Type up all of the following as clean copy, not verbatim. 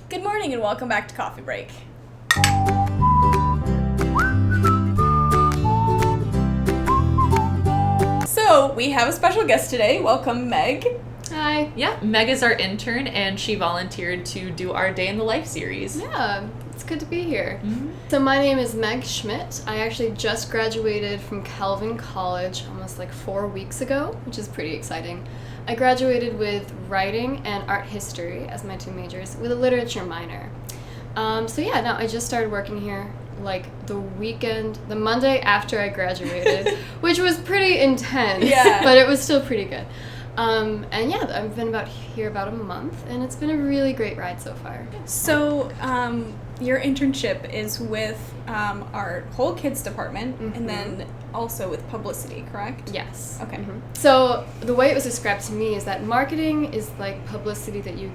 Good morning and welcome back to Coffee Break. So, we have a special guest today. Welcome, Meg. Hi. Yeah, Meg is our intern, and she volunteered to do our Day in the Life series. Yeah, it's good to be here. Mm-hmm. So my name is Meg Schmidt. I actually just graduated from Calvin College almost like 4 weeks ago, which is pretty exciting. I graduated with writing and art history as my two majors, with a literature minor. I just started working here like the Monday after I graduated, which was pretty intense, but it was still pretty good. I've been here about a month, and it's been a really great ride so far. So, your internship is with our whole kids department, and then also with publicity, correct? Yes. Okay. Mm-hmm. So the way it was described to me is that marketing is like publicity that you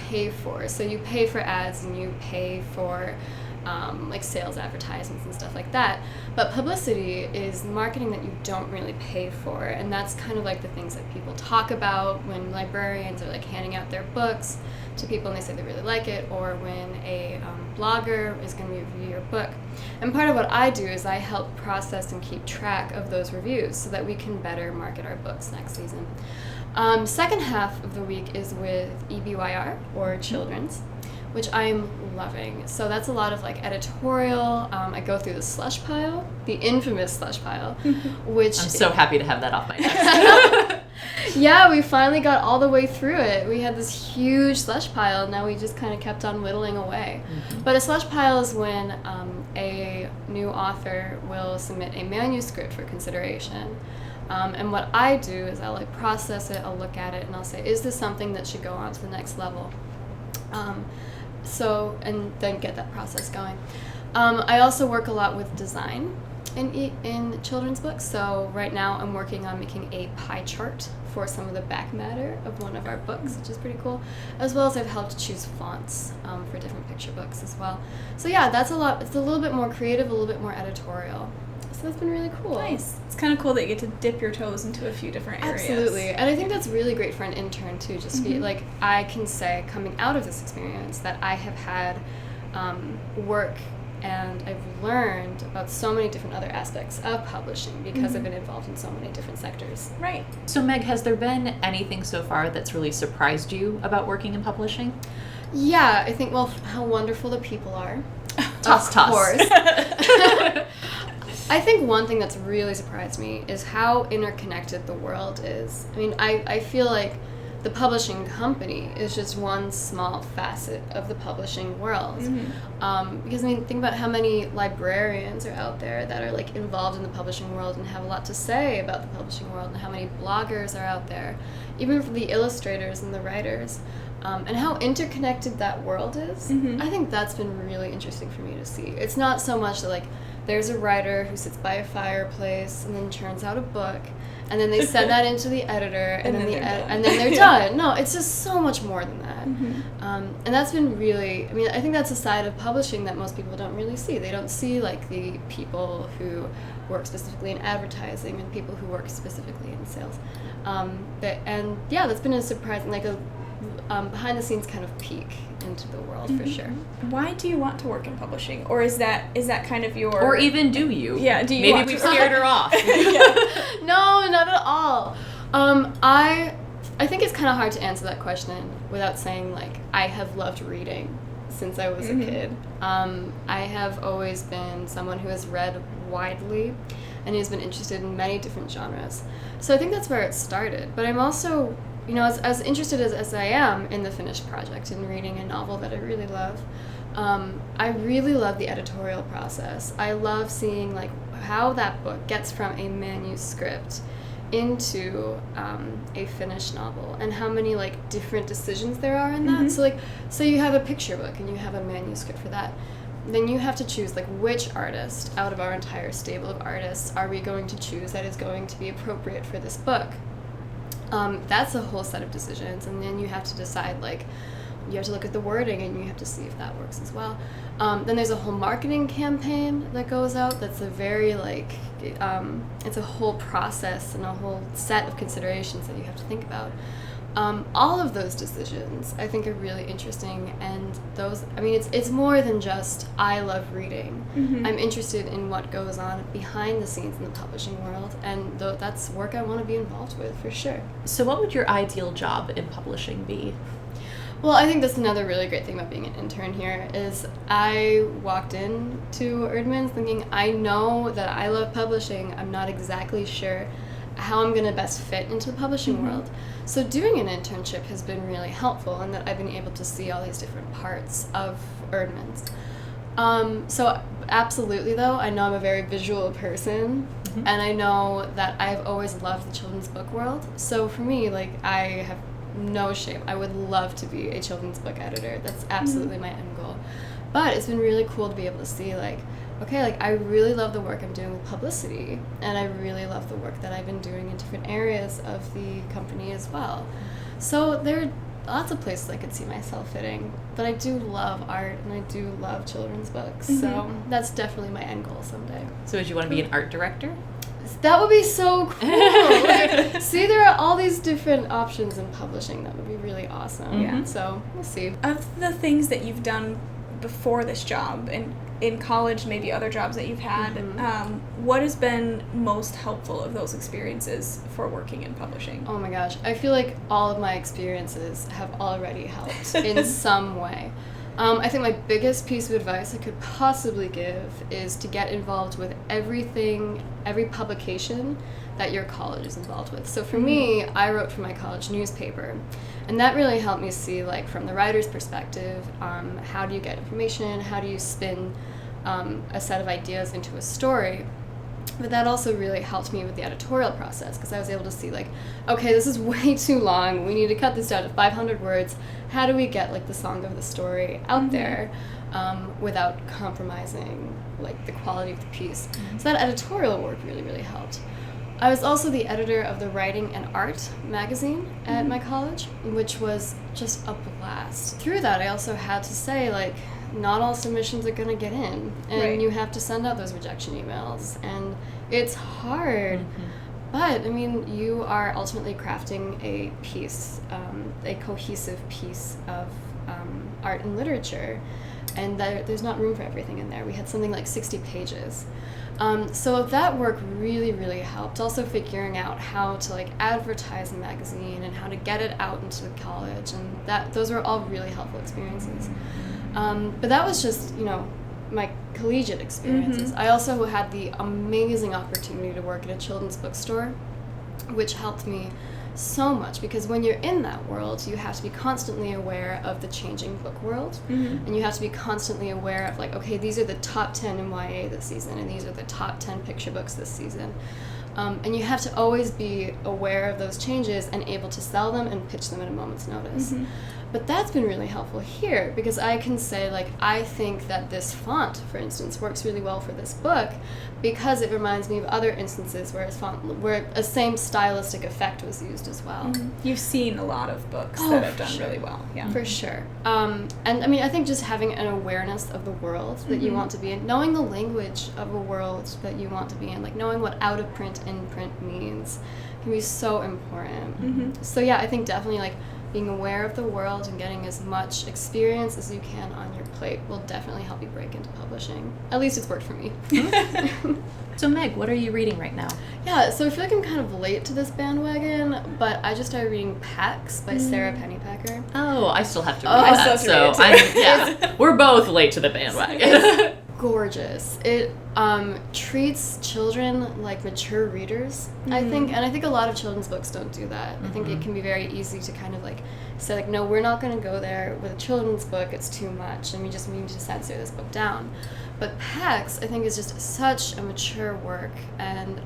pay for. So you pay for ads and you pay for like sales advertisements and stuff like that. But publicity is marketing that you don't really pay for, and that's kind of like the things that people talk about when librarians are like handing out their books to people and they say they really like it, or when a blogger is going to review your book. And part of what I do is I help process and keep track of those reviews so that we can better market our books next season. Second half of the week is with EBYR, or Children's, which I'm loving. So that's a lot of like editorial. I go through the slush pile, the infamous slush pile, which I'm so happy to have that off my desk. Yeah, we finally got all the way through it. We had this huge slush pile, and now we just kind of kept on whittling away. But a slush pile is when a new author will submit a manuscript for consideration. And what I do is I'll like process it, I'll look at it, and I'll say, is this something that should go on to the next level? And then get that process going. I also work a lot with design in children's books. So right now I'm working on making a pie chart for some of the back matter of one of our books, which is pretty cool. As well as I've helped choose fonts for different picture books as well. So yeah, that's a lot. It's a little bit more creative, a little bit more editorial. So that's been really cool. Nice. It's kind of cool that you get to dip your toes into a few different areas. Absolutely. And I think that's really great for an intern too. Just be like, I can say coming out of this experience that I have had work and I've learned about so many different other aspects of publishing because I've been involved in so many different sectors. Right. So Meg, has there been anything so far that's really surprised you about working in publishing? Yeah, I think, well, how wonderful the people are. Toss. Of course. I think one thing that's really surprised me is how interconnected the world is. I mean, I feel like the publishing company is just one small facet of the publishing world. Because, I mean, think about how many librarians are out there that are, like, involved in the publishing world and have a lot to say about the publishing world, and how many bloggers are out there, even for the illustrators and the writers. And how interconnected that world is. I think that's been really interesting for me to see. It's not so much that, like, there's a writer who sits by a fireplace and then churns out a book, and then they send that into the editor, and then they're done. No, it's just so much more than that. And that's been really, I mean, I think that's a side of publishing that most people don't really see. They don't see, like, the people who work specifically in advertising and people who work specifically in sales. That's been a surprising, like a behind the scenes kind of peek into the world for sure. Why do you want to work in publishing? Or is that kind of your... Or even do you? Yeah, do you Maybe want we've to... scared her off. No, not at all. I think it's kind of hard to answer that question without saying, like, I have loved reading since I was a kid. I have always been someone who has read widely and has been interested in many different genres. So I think that's where it started. But I'm also, you know, as interested as I am in the finished project and reading a novel that I really love, I really love the editorial process. I love seeing, like, how that book gets from a manuscript into a finished novel, and how many, like, different decisions there are in that. So you have a picture book and you have a manuscript for that. Then you have to choose, like, which artist out of our entire stable of artists are we going to choose that is going to be appropriate for this book. That's a whole set of decisions, and then you have to decide, like, you have to look at the wording and you have to see if that works as well. Then there's a whole marketing campaign that goes out that's a very, like, it's a whole process and a whole set of considerations that you have to think about. All of those decisions I think are really interesting, and those, I mean, it's more than just I love reading. I'm interested in what goes on behind the scenes in the publishing world, and that's work I want to be involved with for sure. So what would your ideal job in publishing be? Well, I think that's another really great thing about being an intern here is I walked into Erdmann's thinking I know that I love publishing. I'm not exactly sure how I'm going to best fit into the publishing world. So doing an internship has been really helpful in that I've been able to see all these different parts of Erdmann's. So absolutely, though, I know I'm a very visual person, and I know that I've always loved the children's book world. So for me, like, I have no shame. I would love to be a children's book editor. That's absolutely my end goal. But it's been really cool to be able to see, like, okay, like, I really love the work I'm doing with publicity, and I really love the work that I've been doing in different areas of the company as well. So there are lots of places I could see myself fitting, but I do love art, and I do love children's books, so that's definitely my end goal someday. So would you want to be an art director? That would be so cool. Like, see, there are all these different options in publishing. That would be really awesome. Yeah. So we'll see. Of the things that you've done before this job and in college, maybe other jobs that you've had, what has been most helpful of those experiences for working in publishing? Oh my gosh. I feel like all of my experiences have already helped in some way. I think my biggest piece of advice I could possibly give is to get involved with every publication that your college is involved with. So for me, I wrote for my college newspaper, and that really helped me see, like, from the writer's perspective, how do you get information, how do you spin a set of ideas into a story. But that also really helped me with the editorial process, because I was able to see, like, okay, this is way too long. We need to cut this down to 500 words. How do we get, like, the song of the story out there without compromising, like, the quality of the piece? So that editorial work really, really helped. I was also the editor of the Writing and Art magazine at my college, which was just a blast. Through that, I also had to say, like, not all submissions are going to get in, and you have to send out those rejection emails, and it's hard. But, I mean, you are ultimately crafting a piece, a cohesive piece of art and literature, and there's not room for everything in there. We had something like 60 pages. So that work really, really helped. Also figuring out how to, like, advertise a magazine and how to get it out into the college, and those were all really helpful experiences. But that was just, you know, my collegiate experiences. I also had the amazing opportunity to work at a children's bookstore, which helped me so much, because when you're in that world, you have to be constantly aware of the changing book world, and you have to be constantly aware of, like, okay, these are the top 10 in YA this season, and these are the top 10 picture books this season. And you have to always be aware of those changes and able to sell them and pitch them at a moment's notice. But that's been really helpful here, because I can say, like, I think that this font, for instance, works really well for this book because it reminds me of other instances where a same stylistic effect was used as well. You've seen a lot of books that have done really well. Yeah, for sure. And I mean, I think just having an awareness of the world that you want to be in, knowing the language of a world that you want to be in, like knowing what out of print, in print means, can be so important. So yeah, I think definitely, like, being aware of the world and getting as much experience as you can on your plate will definitely help you break into publishing. At least it's worked for me. So Meg, what are you reading right now? Yeah, so I feel like I'm kind of late to this bandwagon, but I just started reading Pax by Sarah Pennypacker. Oh, I still have to read that. So we're both late to the bandwagon. It's gorgeous. It treats children like mature readers, I think, and I think a lot of children's books don't do that. I think it can be very easy to kind of, like, say, like, no, we're not going to go there with a children's book, it's too much, and we just need to censor this book down. But Pax, I think, is just such a mature work and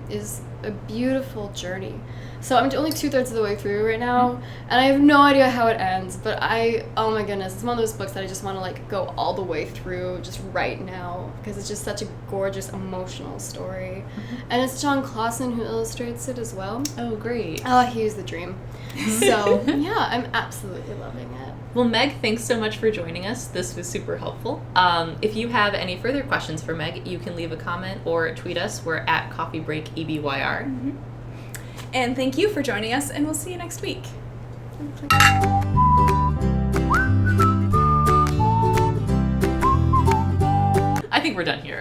is a beautiful journey. So I'm only 2/3 of the way through right now, and I have no idea how it ends, but oh my goodness, it's one of those books that I just want to, like, go all the way through just right now, because it's just such a gorgeous, emotional story. And it's John Clausen who illustrates it as well. Oh, great. Oh, he's the dream. So, yeah, I'm absolutely loving it. Well, Meg, thanks so much for joining us. This was super helpful. If you have any further questions for Meg, you can leave a comment or tweet us. We're at CoffeeBreakEBYR. And thank you for joining us, and we'll see you next week. I think we're done here.